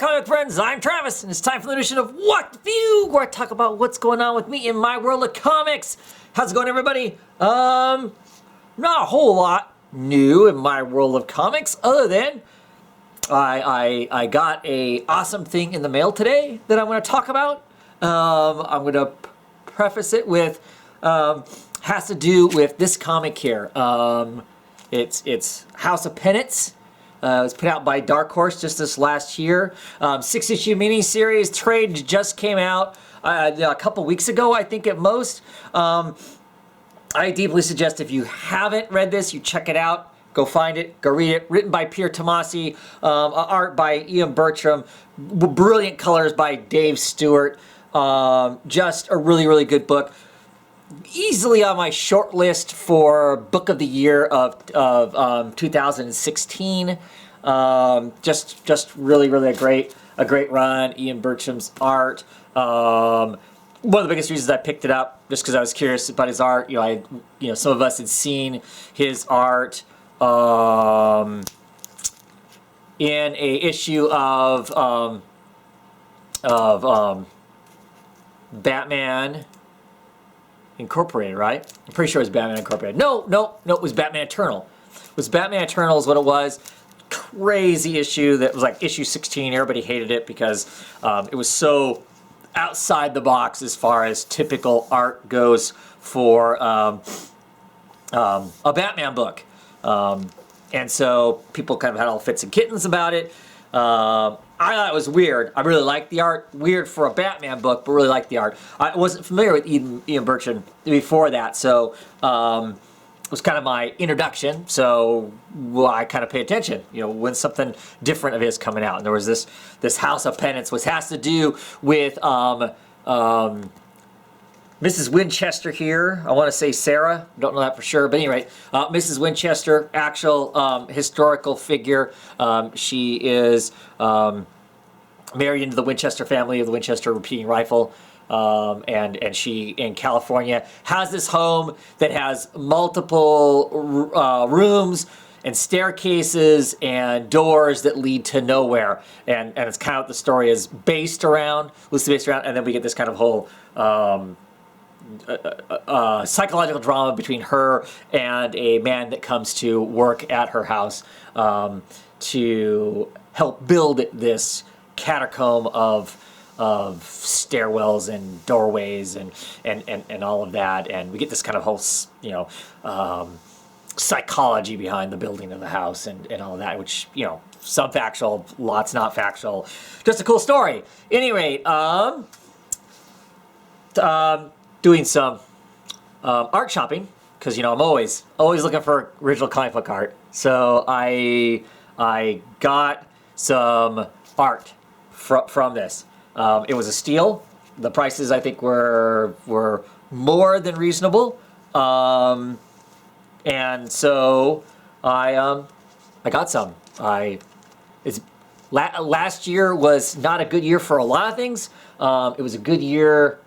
comic friends, I'm Travis, and it's time for the edition of What the Fugue, where I talk about what's going on with me in my world of comics. How's it going, everybody? Not a whole lot new in my world of comics, other than I got a awesome thing in the mail today that I'm going to talk about. I'm going to preface it with has to do with this comic here. It's House of Penance. It was put out by Dark Horse just this last year. 6-issue miniseries. Trade just came out a couple weeks ago, I think at most. I deeply suggest if you haven't read this, you check it out. Go find it. Go read it. Written by Peter Tomasi. Art by Ian Bertram. Brilliant colors by Dave Stewart. Just a really, really good book. Easily on my short list for Book of the Year of 2016. Just really, really a great run. Ian Bertram's art. One of the biggest reasons I picked it up, just because I was curious about his art. Some of us had seen his art in a issue of Batman Incorporated, right? I'm pretty sure it was Batman Incorporated. No, it was Batman Eternal. It was Batman Eternal is what it was. Crazy issue that was like issue 16. Everybody hated it because it was so outside the box as far as typical art goes for a Batman book. And so people kind of had all fits and kittens about it. I thought it was weird. I really liked the art. Weird for a Batman book, but really liked the art. I wasn't familiar with Ian Bertram before that, so it was kind of my introduction. So I kind of pay attention, when something different of his coming out. And there was this House of Penance, which has to do with Mrs. Winchester here. I want to say Sarah. Don't know that for sure. But anyway, Mrs. Winchester, actual historical figure. She is married into the Winchester family of the Winchester repeating rifle. And she, in California, has this home that has multiple rooms and staircases and doors that lead to nowhere. And it's kind of what the story is loosely based around. And then we get this kind of whole psychological drama between her and a man that comes to work at her house to help build this catacomb of stairwells and doorways and all of that. And we get this kind of whole psychology behind the building of the house and all of that, which some factual, lots not factual. Just a cool story. Anyway, doing some art shopping, because I'm always looking for original comic book art. So I got some art from this. It was a steal. The prices, I think, were more than reasonable, and so I got some. Last year was not a good year for a lot of things. It was a good year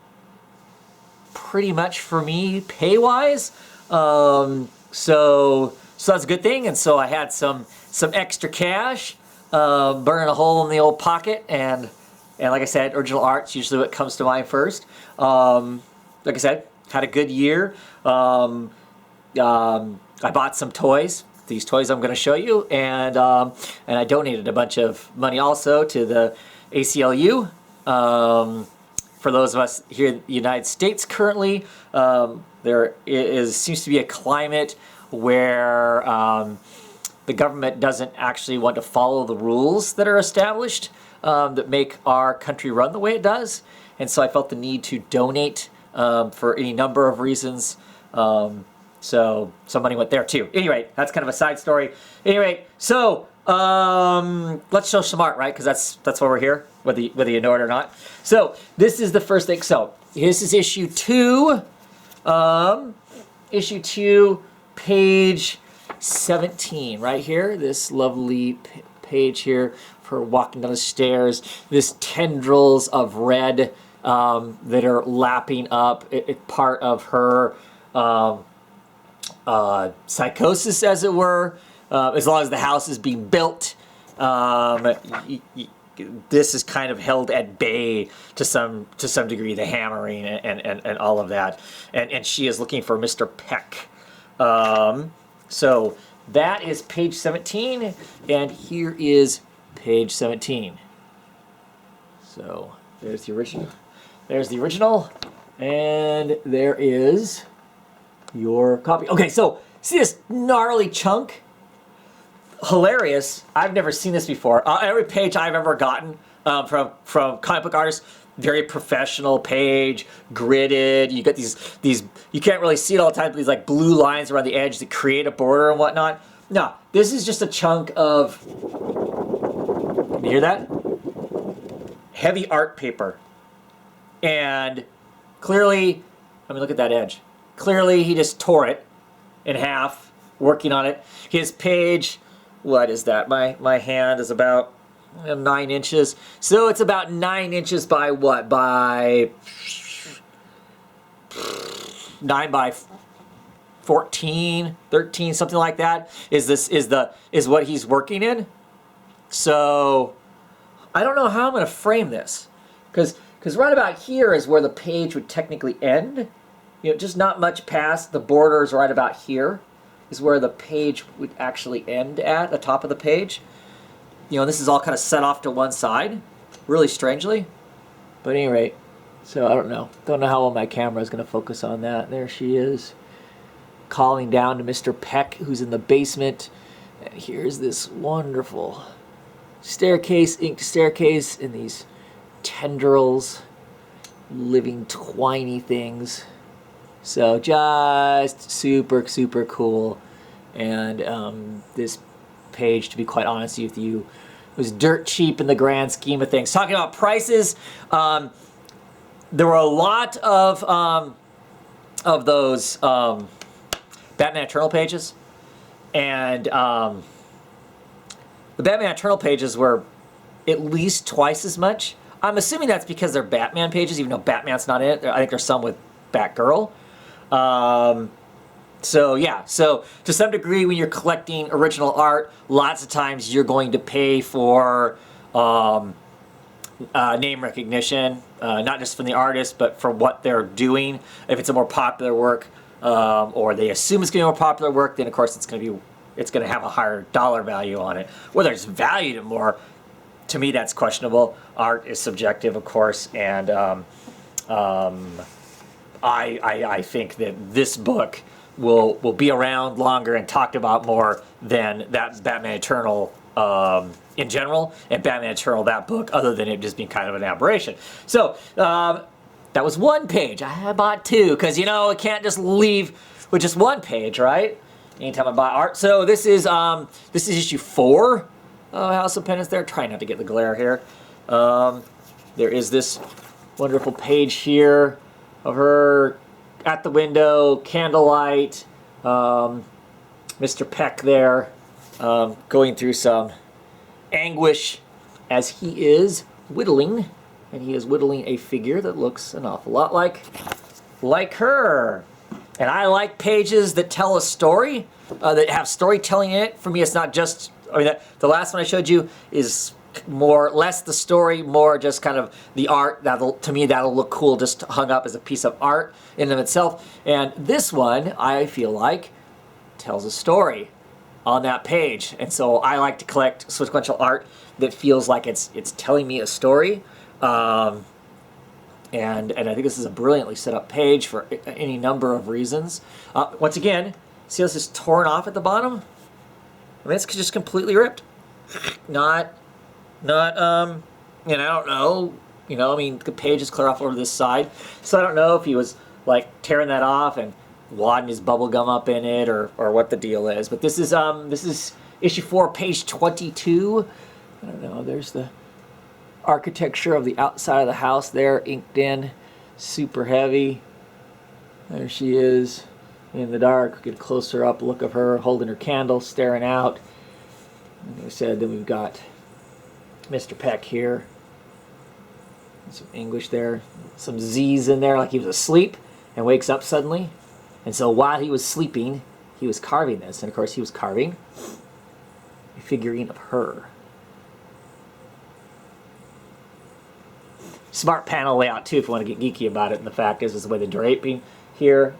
pretty much for me pay-wise, so that's a good thing. And so I had some extra cash, burning a hole in the old pocket, and like I said, original art's usually what comes to mind first. Like I said, had a good year. I bought some toys. These toys I'm going to show you, and I donated a bunch of money also to the ACLU. For those of us here in the United States currently, there seems to be a climate where the government doesn't actually want to follow the rules that are established that make our country run the way it does. And so I felt the need to donate for any number of reasons. So some money went there too. Anyway, that's kind of a side story. Anyway, so let's show some art, right? Because that's why we're here, whether you know it or not. So this is the first thing. So this is issue 2. Issue 2, page 17, right here. This lovely page here for walking down the stairs. This tendrils of red that are lapping up. It's part of her psychosis, as it were. As long as the house is being built, this is kind of held at bay to some degree, the hammering and all of that. And she is looking for Mr. Peck. So that is page 17, and here is page 17. So there's the original. There's the original, and there is your copy. Okay, so see this gnarly chunk? Hilarious. I've never seen this before. Every page I've ever gotten from comic book artists, very professional page, gridded. You get these you can't really see it all the time, but these like blue lines around the edge that create a border and whatnot. No, this is just a chunk of, can you hear that? Heavy art paper. And clearly, I mean, look at that edge. Clearly he just tore it in half, working on it. His page, what is that? My hand is about 9 inches. So it's about 9 inches by what? By 9 by 14, 13, something like that. Is what he's working in. So I don't know how I'm going to frame this, because right about here is where the page would technically end. You know, just not much past the borders. Right about here is where the page would actually end at, the top of the page. You know, this is all kind of set off to one side, really strangely. But at any rate, so I don't know how well my camera is going to focus on that. There she is, calling down to Mr. Peck, who's in the basement. And here's this wonderful staircase, inked staircase, in these tendrils, living twiny things. So just super, super cool. And this page, to be quite honest with you, was dirt cheap in the grand scheme of things. Talking about prices, there were a lot of those Batman Eternal pages, and the Batman Eternal pages were at least twice as much. I'm assuming that's because they're Batman pages, even though Batman's not in it. I think there's some with Batgirl. So yeah, so to some degree, when you're collecting original art, lots of times you're going to pay for name recognition, not just from the artist, but for what they're doing. If it's a more popular work, or they assume it's going to be a more popular work, then of course it's going to have a higher dollar value on it. Whether it's valued more, to me that's questionable. Art is subjective, of course, and I think that this book will be around longer and talked about more than that Batman Eternal in general, and Batman Eternal, that book, other than it just being kind of an aberration. So that was one page. I bought two, because, you know, it can't just leave with just one page, right? Anytime I buy art. So this is issue 4 of House of Penance. There, trying not to get the glare here. There is this wonderful page here of her at the window, candlelight, Mr. Peck there, going through some anguish as he is whittling, and he is whittling a figure that looks an awful lot like her. And I like pages that tell a story, that have storytelling in it. For me, it's not just, I mean, the last one I showed you is less the story, more just kind of the art. To me, that'll look cool just hung up as a piece of art in and of itself. And this one, I feel like, tells a story on that page. And so I like to collect sequential art that feels like it's telling me a story. And I think this is a brilliantly set up page for any number of reasons. Once again, see how this is torn off at the bottom? I mean, it's just completely ripped. Not, and I don't know, I mean, the page is clear off over this side, so I don't know if he was, like, tearing that off and wadding his bubble gum up in it, or what the deal is. But this is issue 4, page 22. I don't know, there's the architecture of the outside of the house there, inked in, super heavy. There she is in the dark. Get a closer up look of her holding her candle, staring out. Like I said, then we've got Mr. Peck here. Some English there, some Z's in there, like he was asleep and wakes up suddenly. And so while he was sleeping, he was carving this, and of course he was carving a figurine of her. smart panel layout too, if you want to get geeky about it. And the fact is the way the draping here,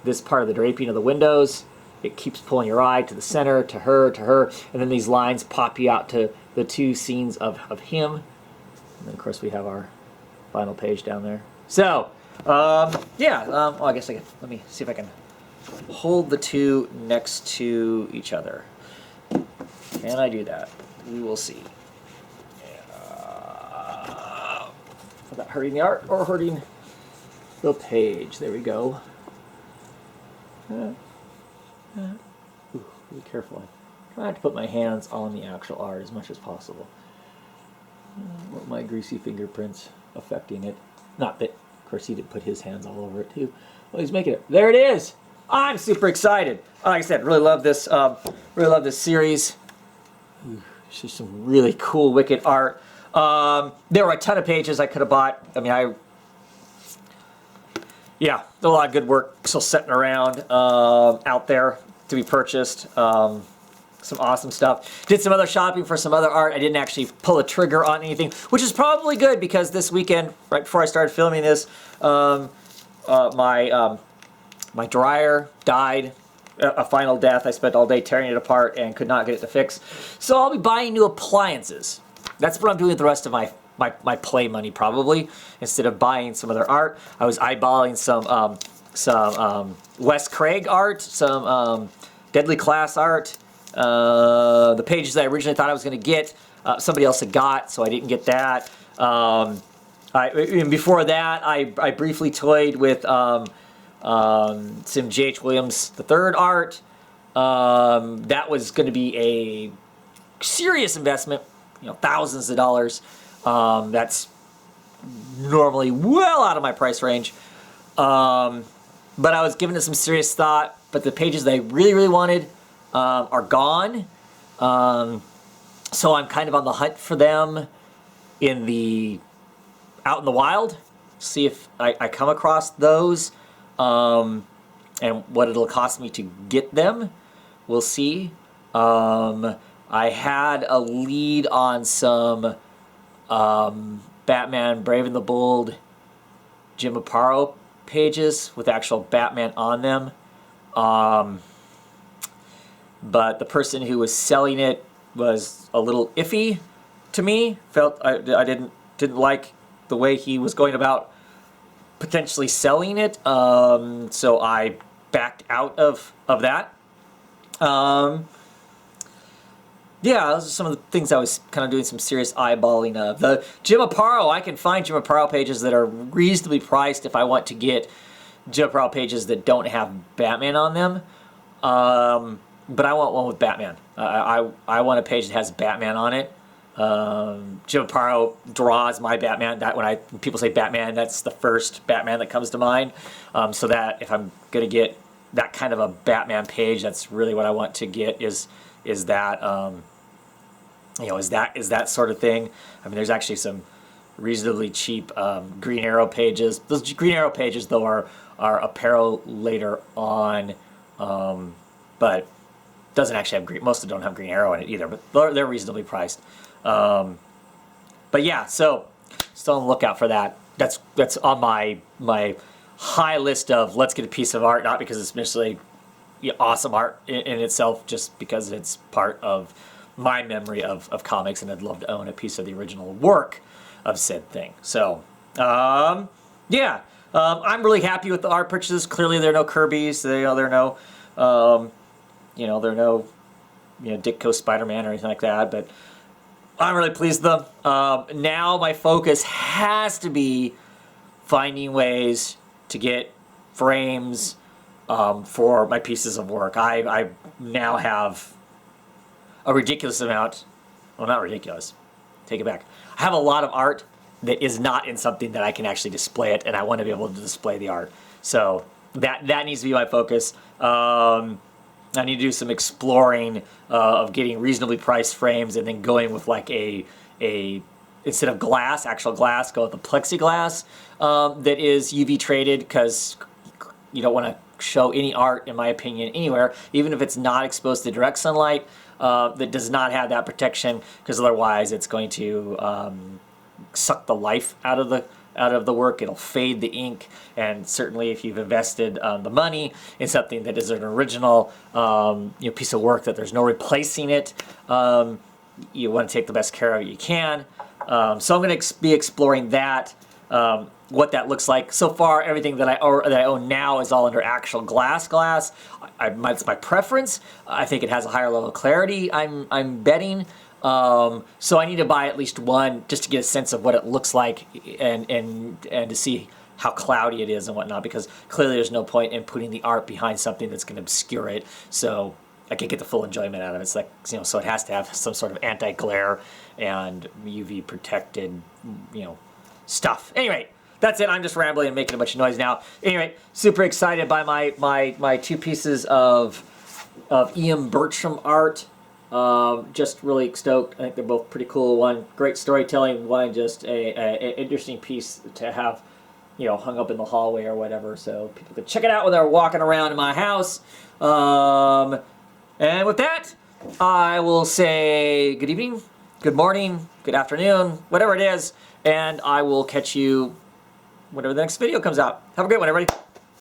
this part of the draping of the windows, it keeps pulling your eye to the center, to her, and then these lines pop you out to the two scenes of him. And then of course we have our final page down there. So, yeah, well, I guess let me see if I can hold the two next to each other. Can I do that? We will see. Without hurting the art or hurting the page. There we go. Ooh, be careful. I try to put my hands on the actual art as much as possible. Want my greasy fingerprints affecting it. Not that, of course, he didn't put his hands all over it too. Well, he's making it. There it is. I'm super excited. Like I said, really love this. Really love this series. It's just some really cool, wicked art. There were a ton of pages I could have bought. I mean, yeah, a lot of good work still sitting around out there to be purchased. Some awesome stuff. Did some other shopping for some other art. I didn't actually pull a trigger on anything, which is probably good because this weekend, right before I started filming this, my dryer died. A final death. I spent all day tearing it apart and could not get it to fix. So I'll be buying new appliances. That's what I'm doing with the rest of my play money probably. Instead of buying some other art, I was eyeballing some Wes Craig art, some Deadly Class art. The pages that I originally thought I was going to get, somebody else had got, so I didn't get that. And before that, I briefly toyed with some J.H. Williams III art. That was going to be a serious investment, thousands of dollars. That's normally well out of my price range. But I was giving it some serious thought, but the pages that I really, really wanted are gone. So I'm kind of on the hunt for them out in the wild. See if I come across those. And what it'll cost me to get them, we'll see. I had a lead on some Batman Brave and the Bold Jim Aparo pages with actual Batman on them. But the person who was selling it was a little iffy to me. Felt I didn't like the way he was going about potentially selling it, so I backed out of that. Yeah, those are some of the things I was kind of doing some serious eyeballing of. The Jim Aparo, I can find Jim Aparo pages that are reasonably priced if I want to get Jim Aparo pages that don't have Batman on them. But I want one with Batman. I want a page that has Batman on it. Jim Aparo draws my Batman. That when people say Batman, that's the first Batman that comes to mind. So that if I'm gonna get that kind of a Batman page, that's really what I want to get. Is that is that sort of thing. I mean, there's actually some reasonably cheap Green Arrow pages. Those Green Arrow pages though are apparel later on, but doesn't actually have green. Most of them don't have Green Arrow in it either, but they're reasonably priced. But yeah, so still on the lookout for that. That's on my high list of let's get a piece of art, not because it's necessarily awesome art in itself, just because it's part of my memory of comics, and I'd love to own a piece of the original work of said thing. So yeah, I'm really happy with the art purchases. Clearly, there are no Kirby's. There are no there are no Ditko Spider-Man or anything like that, but I'm really pleased with them. Now my focus has to be finding ways to get frames for my pieces of work. I now have a ridiculous amount. Well, not ridiculous. Take it back. I have a lot of art that is not in something that I can actually display it, and I want to be able to display the art. So that needs to be my focus. I need to do some exploring of getting reasonably priced frames, and then going with like a instead of glass, actual glass, go with the plexiglass that is UV traded, because you don't want to show any art, in my opinion, anywhere, even if it's not exposed to direct sunlight, that does not have that protection, because otherwise it's going to suck the life out of the work. It'll fade the ink, and certainly if you've invested the money in something that is an original piece of work that there's no replacing it, you want to take the best care of it you can. So I'm going to be exploring that, what that looks like. So far, everything that I own now is all under actual glass. It's my preference. I think it has a higher level of clarity, I'm betting. So I need to buy at least one just to get a sense of what it looks like and to see how cloudy it is and whatnot, because clearly there's no point in putting the art behind something that's going to obscure it. So I can get the full enjoyment out of it. It's like, so it has to have some sort of anti-glare and UV protected, stuff. Anyway, that's it. I'm just rambling and making a bunch of noise now. Anyway, super excited by my two pieces of Ian Bertram art. Just really stoked. I think they're both pretty cool. One, great storytelling. One, just a interesting piece to have, hung up in the hallway or whatever, so people could check it out when they're walking around in my house. And with that, I will say good evening, good morning, good afternoon, whatever it is, and I will catch you whenever the next video comes out. Have a great one, everybody.